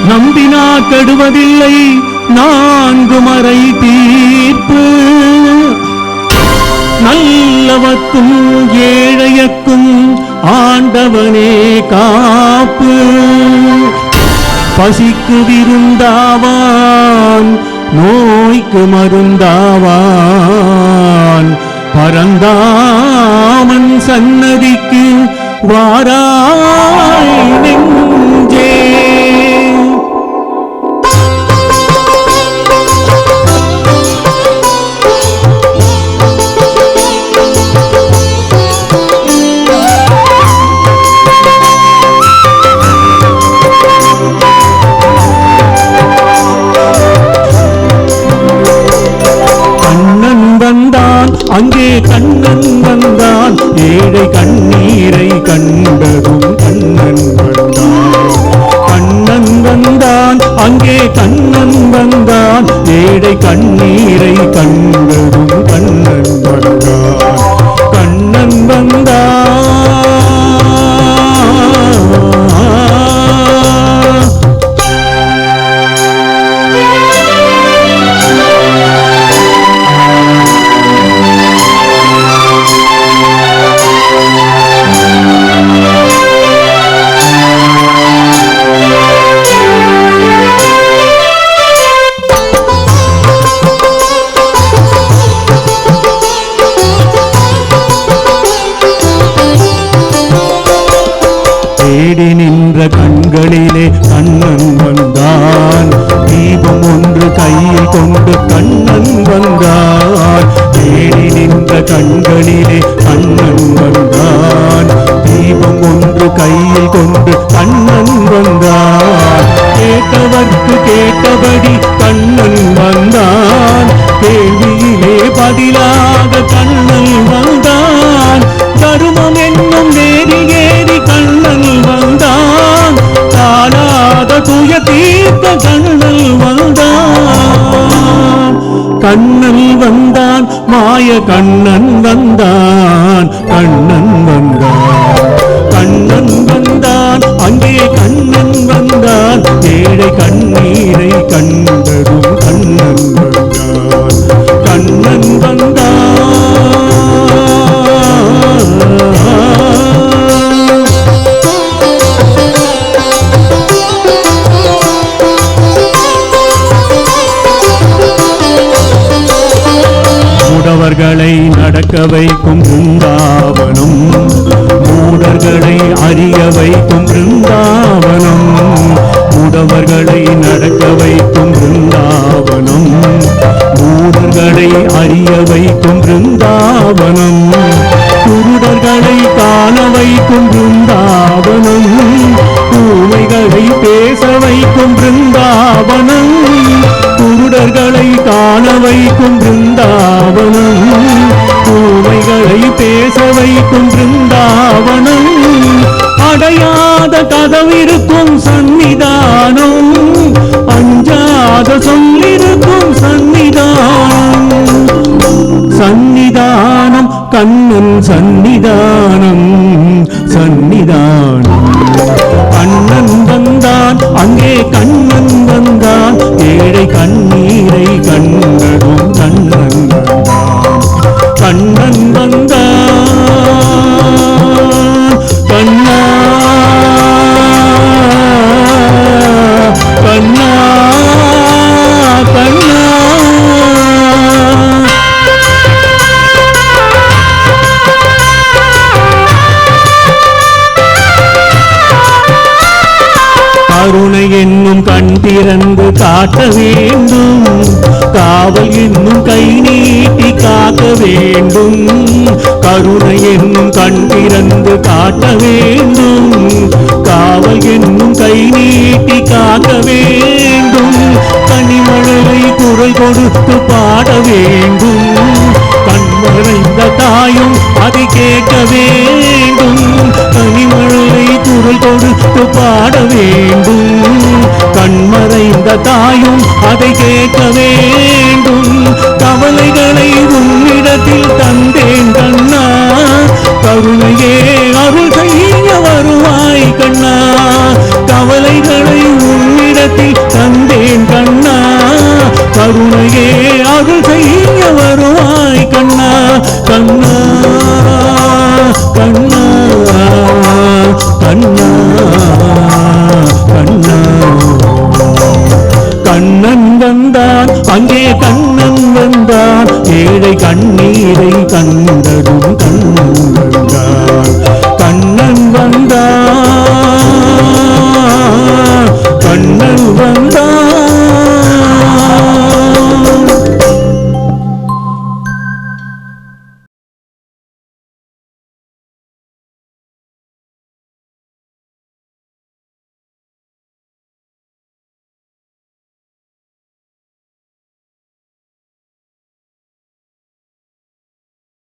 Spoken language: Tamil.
நம்பினா கெடுவதில்லை நான்கு மறை தீர்ப்பு. நல்லவர்க்கும் ஏழையக்கும் ஆண்டவனே காப்பு. பசிக்கு விருந்தாவான் நோய்க்கு மருந்தாவான். பரந்தாமன் சன்னதிக்கு வாராய் நெஞ்சே. அங்கே கண்ணன் வந்தான், ஏழை கண்ணீரை கண்டதும் கண்ணன் வந்தான். கண்ணன் வந்தான், அங்கே கண்ணன் வந்தான், ஏழை கண்ணீரை கண்டதும் கண்ணன் வந்தான். கண்ணன் வந்தான். தேடி நின்ற கண்களிலே கண்ணன் வந்தான். தீபம் ஒன்று கையில் கொண்டு கண்ணன் வந்தான். தேடி நின்ற கண்களிலே கண்ணன் வந்தான். தீபம் ஒன்று கையில் கொண்டு கண்ணன் வந்தான். கேட்டவர்க்கு கேட்டபடி கண்ணன் வந்தான். கேள்வியிலே பதிலாக கண்ணன் வந்தான். தருமம் என்னும் நேரி ஏறி கண்ணன் வந்தான். காணாத துய தீர்த்த கண்ணன் வந்தான். கண்ணன் வந்தான், மாய கண்ணன் வந்தான். கண்ணன் வந்தான், கண்ணன் வந்தான், அங்கே கண்ணன் வந்தான். ஏழை கண்ணீரை கண்டதும் கண்ணன் வந்தான். கண்ணன் வந்தான். மூடவர்களை நடக்க வைக்கும் பிருந்தாவனம், மூடர்களை அறிய வைக்கும் பிருந்தாவனம். மூடவர்களை நடக்க வைக்கும் பிருந்தாவனம், மூடர்களை அறிய வைக்கும் பிருந்தாவனம். குருடர்களை காண வைக்கும் பிருந்தாவனம், ஊமைகளை பேச வைக்கும் பிருந்தாவனம். குருடர்களை காண வைக்கும் பிருந்தாவனம், ஊமைகளை பேச வைக்கும் பிருந்தாவனம். அடையாத கதவிருக்கும் சந்நிதானம், அஞ்சாத சொல்லிருக்கும் சந்நிதானம். சந்நிதானம் கண்ணன் சந்நிதானம், சந்நிதானம். கண்ணன் வந்தான், அங்கே கண்ணன் வந்தான். ஏழை கண்ணீரை கண்டதும் கண்ணன் வந்தான். கண்ணன் வந்தான். கண்ணா கண்ணா கண்ணா. கருணை என்னும் கண் திறந்து காட்ட வேண்டும், காவல் என்னும் கை நீட்டி காக்க வேண்டும். கருணை என்னும் கண் திறந்து காட்ட வேண்டும், காவல் என்னும் கை நீட்டி காக்க வேண்டும். கனிமழலை குரல் கொடுத்து பாட வேண்டும், கண்மறைந்த தாயும் அதை கேட்க வேண்டும். கனிமழலை குரல் கொடுத்து பாட வேண்டும், கண்மறைந்த தாயும் அதை கேட்க வேண்டும். கவலைகளை உன்னிடத்தில் தந்தேன் கண்ணா, கருணையே அருள் செய்ய வருவாய் கண்ணா. கவலைகளை உன்னிடத்தில் அங்கே கண்ணன் வந்தான், ஏழை கண்ணீரை கண்டதும் கண்ணன் வந்தான்.